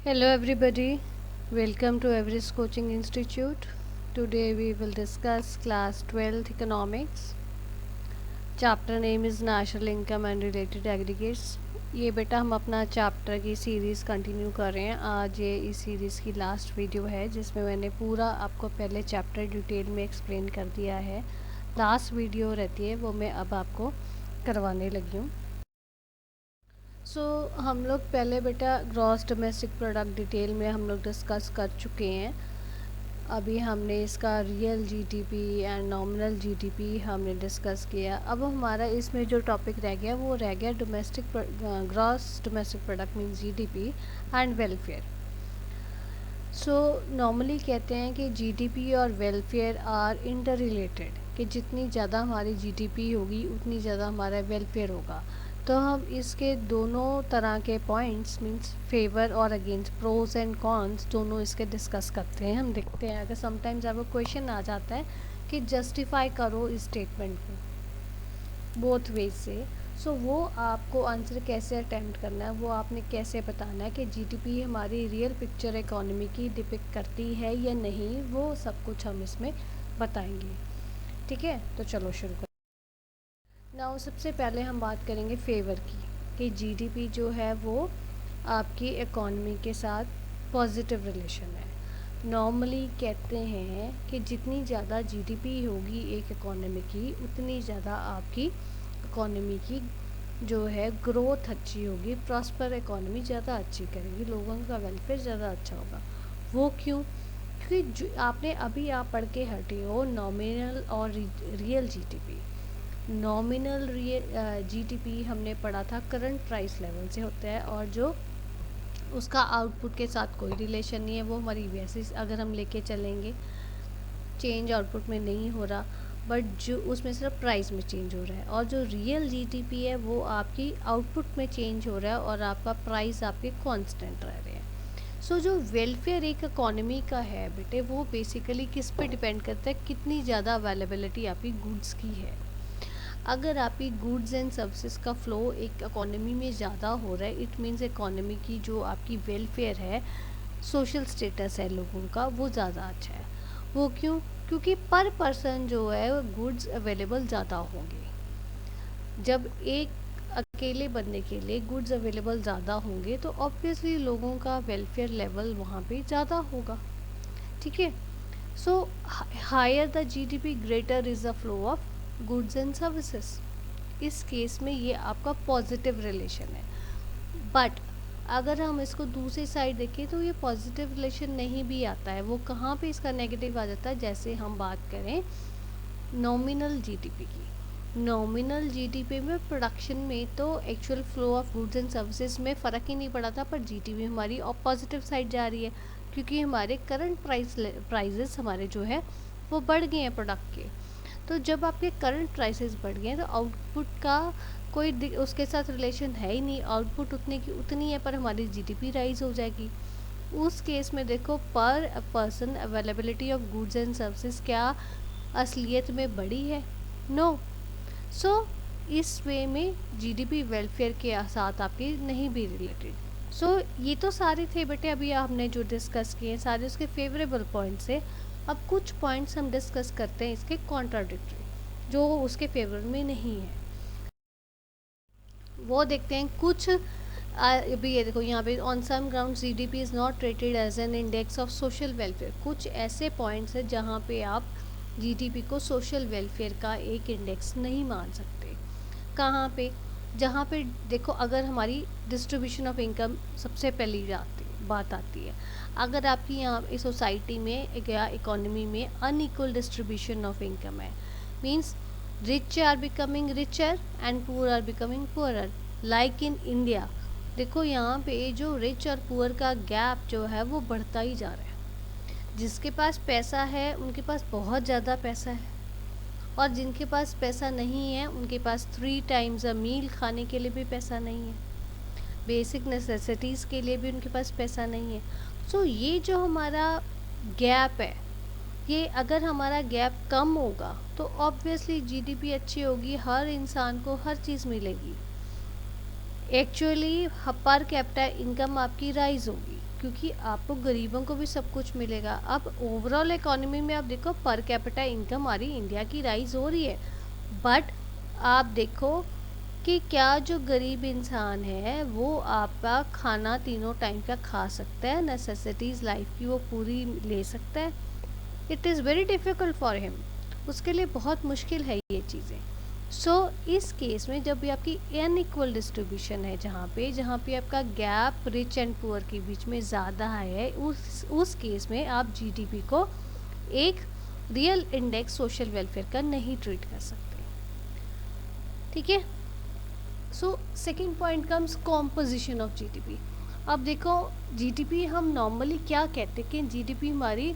Hello everybody, welcome to Everest Coaching Institute. Today we will discuss class 12th economics. Chapter name is national income and related aggregates. ये बेटा हम अपना chapter की series continue कर रहे हैं। आज ये इस सीरीज़ की लास्ट वीडियो है जिसमें मैंने पूरा आपको पहले चैप्टर डिटेल में एक्सप्लेन कर दिया है। लास्ट वीडियो रहती है वो मैं अब आपको करवाने लगी हूँ। हम लोग पहले बेटा ग्रॉस डोमेस्टिक प्रोडक्ट डिटेल में हम लोग डिस्कस कर चुके हैं। अभी हमने इसका real GDP and nominal GDP हमने डिस्कस किया। अब हमारा इसमें जो टॉपिक रह गया वो रह गया gross domestic product means GDP and welfare. Normally कहते हैं कि जीडीपी और वेलफेयर आर इंटर रिलेटेड, कि जितनी ज़्यादा हमारी जीडीपी होगी उतनी ज़्यादा हमारा वेलफेयर होगा। तो हम इसके दोनों तरह के पॉइंट्स मींस फेवर और अगेंस्ट, प्रोज एंड कॉन्स, दोनों इसके डिस्कस करते हैं। हम देखते हैं अगर समटाइम्स आपको क्वेश्चन आ जाता है कि जस्टिफाई करो इस स्टेटमेंट को बोथ वेज से, वो आपको आंसर कैसे अटेम्प्ट करना है, वो आपने कैसे बताना है कि जीडीपी हमारी रियल पिक्चर इकोनॉमी की डिपिक्ट करती है या नहीं, वो सब कुछ हम इसमें बताएंगे। ठीक है, तो चलो शुरू कर। नाउ सबसे पहले हम बात करेंगे फेवर की, कि जीडीपी जो है वो आपकी इकोनॉमी के साथ पॉजिटिव रिलेशन है। नॉर्मली कहते हैं कि जितनी ज़्यादा जीडीपी होगी एक इकोनॉमी की उतनी ज़्यादा आपकी इकोनॉमी की जो है ग्रोथ अच्छी होगी, प्रॉस्पर इकोनॉमी ज़्यादा अच्छी करेगी, लोगों का वेलफेयर ज़्यादा अच्छा होगा। वो क्यों? क्योंकि आपने अभी आप पढ़ के हटे हो नॉमिनल और रियल जीडीपी। नॉमिनल जीडीपी हमने पढ़ा था करंट प्राइस लेवल से होता है, और जो उसका आउटपुट के साथ कोई रिलेशन नहीं है, वो हमारी वैसे अगर हम लेके चलेंगे चेंज आउटपुट में नहीं हो रहा, बट जो उसमें सिर्फ प्राइस में चेंज हो रहा है। और जो रियल जीडीपी है वो आपकी आउटपुट में चेंज हो रहा है और आपका प्राइस आपके कांस्टेंट रह रहे हैं। जो वेलफेयर एक इकोनॉमी का है बेटे, वो बेसिकली किस पे डिपेंड करता है, कितनी ज़्यादा अवेलेबिलिटी आपकी गुड्स की है। अगर आपकी गुड्स एंड सर्विसेज का फ्लो एक इकोनॉमी में ज़्यादा हो रहा है, इट मीन्स इकोनॉमी की जो आपकी वेलफेयर है, सोशल स्टेटस है लोगों का, वो ज़्यादा अच्छा है। वो क्यों? क्योंकि पर पर्सन जो है गुड्स अवेलेबल ज़्यादा होंगे। जब एक अकेले बंदे के लिए गुड्स अवेलेबल ज़्यादा होंगे तो ऑब्वियसली लोगों का वेलफेयर लेवल वहाँ पे ज़्यादा होगा। ठीक है, higher the GDP greater is the flow of goods and services. इस केस में ये आपका पॉजिटिव रिलेशन है। बट अगर हम इसको दूसरी साइड देखें तो ये पॉजिटिव रिलेशन नहीं भी आता है। वो कहाँ पे इसका नेगेटिव आ जाता है? जैसे हम बात करें नॉमिनल जीडीपी की। नॉमिनल जीडीपी में प्रोडक्शन में तो actual flow of goods and services में फ़र्क ही नहीं पड़ा था, पर जीडीपी हमारी पॉजिटिव साइड जा रही है क्योंकि हमारे करंट प्राइजेस हमारे जो है वो बढ़ गए हैं प्रोडक्ट के। तो जब आपके करंट प्राइसेस बढ़ गए तो आउटपुट का कोई उसके साथ रिलेशन है ही नहीं, आउटपुट उतने की उतनी है पर हमारी जीडीपी राइज हो जाएगी। उस केस में देखो पर person availability of goods and services क्या असलियत में बढ़ी है? नो। इस वे में जीडीपी वेलफेयर के साथ आपकी नहीं भी रिलेटेड। ये तो सारे थे बेटे अभी आपने जो डिस्कस किए सारे उसके फेवरेबल पॉइंट्स है। अब कुछ पॉइंट्स हम डिस्कस करते हैं इसके कॉन्ट्राडिक्टरी, जो उसके फेवर में नहीं है, वो देखते हैं। कुछ अभी ये देखो यहाँ पे on some ground GDP is not treated as an index of social welfare. कुछ ऐसे पॉइंट्स हैं जहाँ पे आप जीडीपी को सोशल वेलफेयर का एक इंडेक्स नहीं मान सकते। कहाँ पे? जहाँ पे देखो अगर हमारी डिस्ट्रीब्यूशन ऑफ इनकम सबसे पहली बात आती है। अगर आपकी यहाँ इस सोसाइटी में या इकोनॉमी में अनइक्वल डिस्ट्रीब्यूशन ऑफ इनकम है, means rich are becoming richer and poor are becoming poorer, like in India. देखो यहाँ पे जो रिच और पुअर का गैप जो है वो बढ़ता ही जा रहा है। जिसके पास पैसा है उनके पास बहुत ज़्यादा पैसा है, और जिनके पास पैसा नहीं है उनके पास 3 टाइम्स अ मील खाने के लिए भी पैसा नहीं है, बेसिक नेसेसिटीज़ के लिए भी उनके पास पैसा नहीं है। ये जो हमारा गैप है, ये अगर हमारा गैप कम होगा तो ऑब्वियसली जीडीपी अच्छी होगी, हर इंसान को हर चीज़ मिलेगी। एक्चुअली पर कैपिटा इनकम आपकी राइज होगी क्योंकि आपको गरीबों को भी सब कुछ मिलेगा। अब ओवरऑल इकोनॉमी में आप देखो पर कैपिटा इनकम हमारी इंडिया की राइज हो रही है, बट आप देखो कि क्या जो गरीब इंसान है वो आपका खाना तीनों टाइम का खा सकता है, नेसेसिटीज़ लाइफ की वो पूरी ले सकता है? It is very difficult for him, उसके लिए बहुत मुश्किल है ये चीज़ें। सो इस केस में जब भी आपकी अनइक्वल डिस्ट्रीब्यूशन है, जहाँ पे आपका गैप रिच एंड पुअर के बीच में ज़्यादा है, उस केस में आप जीडीपी को एक रियल इंडेक्स सोशल वेलफेयर का नहीं ट्रीट कर सकते। ठीक है। So second point comes composition of GDP. अब देखो जीडीपी हम नॉर्मली क्या कहते हैं कि जीडीपी हमारी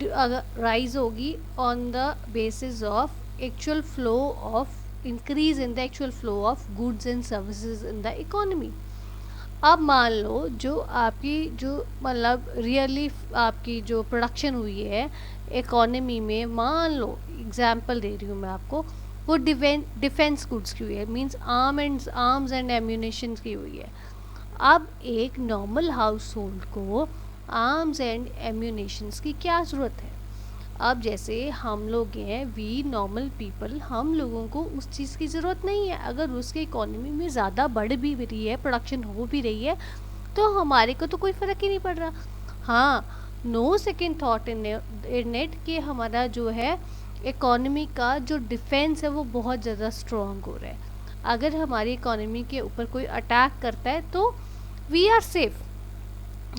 राइज होगी on the basis of actual flow of increase in the actual flow of goods and services in the economy. अब मान लो जो आपकी जो मतलब रियली आपकी जो प्रोडक्शन हुई है इकोनॉमी में, मान लो एग्जांपल दे रही हूँ मैं आपको, वो डिफेंस गुड्स की हुई है, मींस आर्म्स एंड एम्यूनेशन की हुई है। अब एक नॉर्मल हाउस होल्ड को आर्म्स एंड एम्यूनेशंस की क्या ज़रूरत है? अब जैसे हम लोग हैं, वी नॉर्मल पीपल, हम लोगों को उस चीज़ की ज़रूरत नहीं है। अगर उसके इकोनॉमी में ज़्यादा बढ़ भी रही है, प्रोडक्शन हो भी रही है, तो हमारे को तो कोई फ़र्क ही नहीं पड़ रहा। हाँ, no second thought in it कि हमारा जो है इकोनॉमी का जो डिफेंस है वो बहुत ज़्यादा स्ट्रॉन्ग हो रहा है। अगर हमारी इकोनॉमी के ऊपर कोई अटैक करता है तो वी आर सेफ,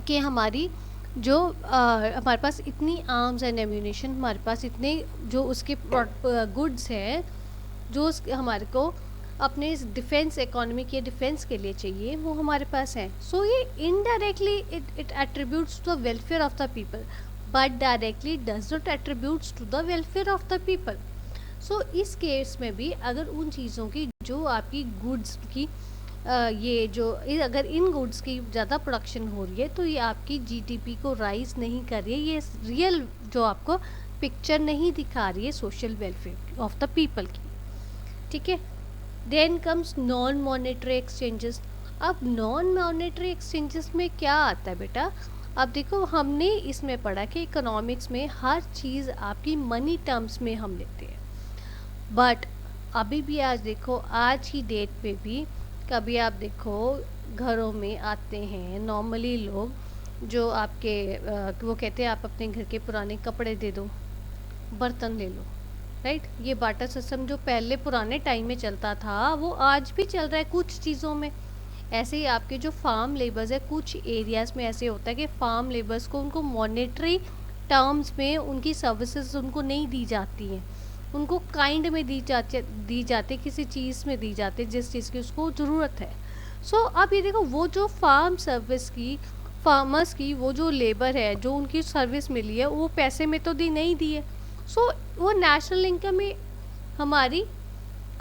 कि हमारी जो हमारे पास इतनी आर्म्स एंड एम्यूनेशन, हमारे पास इतने जो उसके गुड्स हैं जो हमारे को अपने इस डिफेंस इकोनॉमी के डिफेंस के लिए चाहिए, वो हमारे पास हैं। सो ये indirectly it attributes to the welfare of the people, but directly does not attributes to the welfare of the people. So इस केस में भी अगर उन चीज़ों की जो आपकी गुड्स की ये जो अगर इन गुड्स की ज़्यादा प्रोडक्शन हो रही है तो ये आपकी जीडीपी को राइज नहीं कर रही है, ये रियल जो आपको पिक्चर नहीं दिखा रही है social welfare of the people की। ठीक है। Then comes non monetary exchanges. अब नॉन मॉनेटरी एक्सचेंजेस में क्या आता है बेटा? अब देखो हमने इसमें पढ़ा कि इकोनॉमिक्स में हर चीज़ आपकी मनी टर्म्स में हम लेते हैं, बट अभी भी आज देखो, आज की डेट पे भी कभी आप देखो घरों में आते हैं नॉर्मली लोग जो आपके वो कहते हैं आप अपने घर के पुराने कपड़े दे दो, बर्तन ले लो, राइट। ये बाटर सिस्टम जो पहले पुराने टाइम में चलता था वो आज भी चल रहा है कुछ चीज़ों में। ऐसे ही आपके जो फार्म लेबर्स है, कुछ एरियाज़ में ऐसे होता है कि फार्म लेबर्स को उनको मॉनेटरी टर्म्स में उनकी सर्विसेज उनको नहीं दी जाती हैं, उनको काइंड में दी जाती किसी चीज़ में दी जाती जिस चीज़ की उसको ज़रूरत है। सो अब ये देखो वो जो फार्म सर्विस की फार्मर्स की वो जो लेबर है जो उनकी सर्विस मिली है वो पैसे में तो दी नहीं दी है, सो वो नेशनल इनकम में हमारी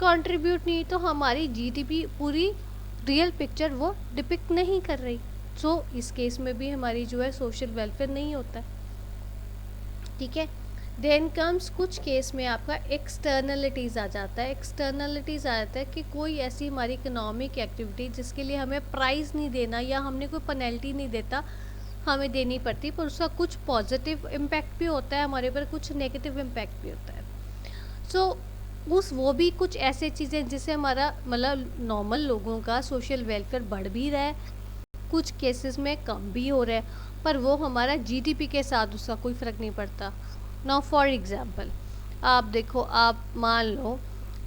कंट्रीब्यूट नहीं, तो हमारी जीडीपी पूरी रियल पिक्चर वो डिपिक्ट नहीं कर रही। सो इस केस में भी हमारी जो है सोशल वेलफेयर नहीं होता है। ठीक है। देन कम्स कुछ केस में आपका एक्सटर्नलिटीज़ आ जाता है। एक्सटर्नलिटीज़ आ जाता है कि कोई ऐसी हमारी इकोनॉमिक एक्टिविटी जिसके लिए हमें प्राइस नहीं देना या हमने कोई पेनल्टी नहीं देता हमें देनी पड़ती, पर उसका कुछ पॉजिटिव इम्पैक्ट भी होता है हमारे ऊपर, कुछ नेगेटिव इम्पैक्ट भी होता है। सो वो भी कुछ ऐसे चीज़ें जिससे हमारा मतलब नॉर्मल लोगों का सोशल वेलफेयर बढ़ भी रहा है, कुछ केसेस में कम भी हो रहा है, पर वो हमारा जीडीपी के साथ उसका कोई फ़र्क नहीं पड़ता। नाउ फॉर एग्ज़ाम्पल आप देखो, आप मान लो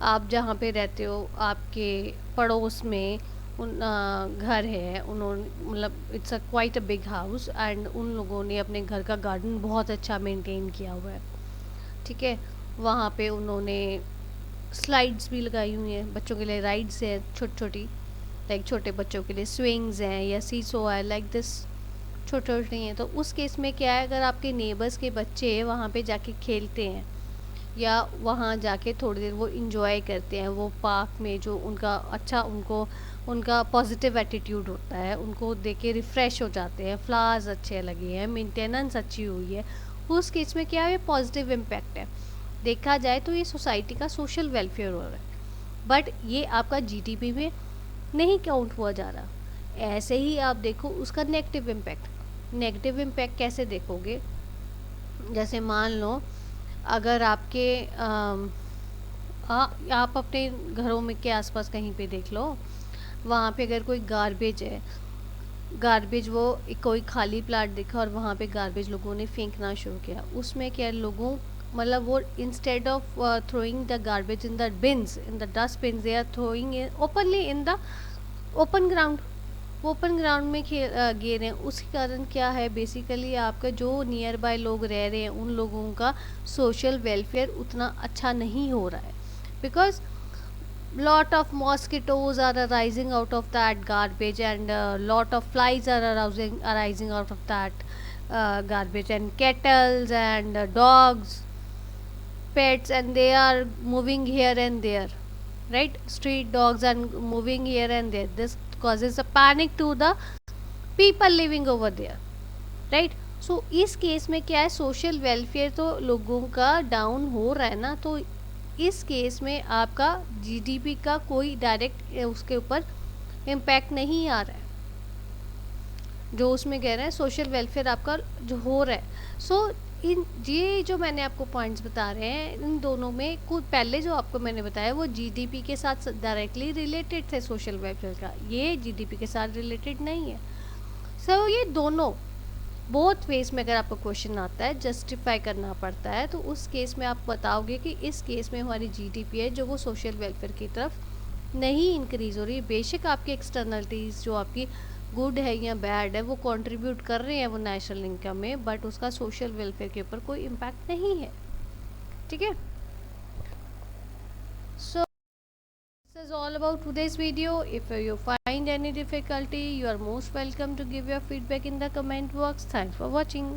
आप जहाँ पे रहते हो आपके पड़ोस में घर है, उन्होंने मतलब it's a quite a big house and उन लोगों ने अपने घर का गार्डन बहुत अच्छा मेंटेन किया हुआ है। ठीक है। वहाँ पे उन्होंने स्लाइड्स भी लगाई हुई हैं, बच्चों के लिए राइड्स हैं छोटी छोटी, लाइक छोटे बच्चों के लिए स्विंग्स हैं या सीसो है, लाइक दिस छोटे छोटे हैं। तो उस केस में क्या है, अगर आपके नेबर्स के बच्चे वहाँ पे जाके खेलते हैं या वहाँ जाके थोड़ी देर वो इंजॉय करते हैं, वो पार्क में जो उनका अच्छा उनका पॉजिटिव एटीट्यूड होता है, उनको देख के रिफ़्रेश हो जाते हैं, फ्लावर्स अच्छे लगे हैं, मेंटेनेंस अच्छी हुई है, उस केस में क्या है पॉजिटिव इम्पैक्ट है। देखा जाए तो ये सोसाइटी का सोशल वेलफेयर हो रहा है, बट ये आपका जीडीपी में नहीं काउंट हुआ जा रहा, ऐसे ही आप देखो उसका नेगेटिव इम्पैक्ट। नेगेटिव इम्पैक्ट कैसे देखोगे, जैसे मान लो अगर आपके आप अपने घरों में के आसपास कहीं पे देख लो, वहाँ पे अगर कोई गार्बेज है, गार्बेज वो कोई खाली प्लाट दिखा और वहाँ पे गार्बेज लोगों ने फेंकना शुरू किया, उसमें क्या लोगों मतलब वो instead of throwing the garbage in the bins, in the dustbin, they are throwing openly in the open ground. Open ground में गिर रहे हैं, उसके कारण क्या है, बेसिकली आपका जो नियर बाय लोग रह रहे हैं उन लोगों का सोशल वेलफेयर उतना अच्छा नहीं हो रहा है, because lot of mosquitoes are arising out of that garbage, and lot of flies are arising out of that garbage, and kettles and dogs, pets, and they are moving here and there, right? Street dogs are moving here and there. This causes a panic to the people living over there, right. So इस case में क्या है, social welfare तो लोगों का down हो रहा है ना, तो इस केस में आपका जीडीपी का कोई डायरेक्ट उसके ऊपर इम्पैक्ट नहीं आ रहा है, जो उसमें कह रहे हैं सोशल वेलफेयर आपका जो हो रहा है। सो इन ये जो मैंने आपको पॉइंट्स बता रहे हैं, इन दोनों में कुछ पहले जो आपको मैंने बताया वो जीडीपी के साथ डायरेक्टली रिलेटेड थे, सोशल वेलफेयर का, ये जीडीपी के साथ रिलेटेड नहीं है। सो ये दोनों बोथ वेज में अगर आपको क्वेश्चन आता है, जस्टिफाई करना पड़ता है, तो उस केस में आप बताओगे कि इस केस में हमारी जीडीपी है जो वो सोशल वेलफेयर की तरफ नहीं इंक्रीज़ हो रही। बेशक आपकी एक्सटर्नलिटीज़ जो आपकी गुड है या बैड है वो कंट्रीब्यूट कर रहे हैं वो नेशनल इनकम में, बट उसका सोशल वेलफेयर के ऊपर कोई इम्पैक्ट नहीं है। ठीक है, सो this is all about today's video. If you find any difficulty, you are most welcome to give your feedback in the comment box. Thanks for watching.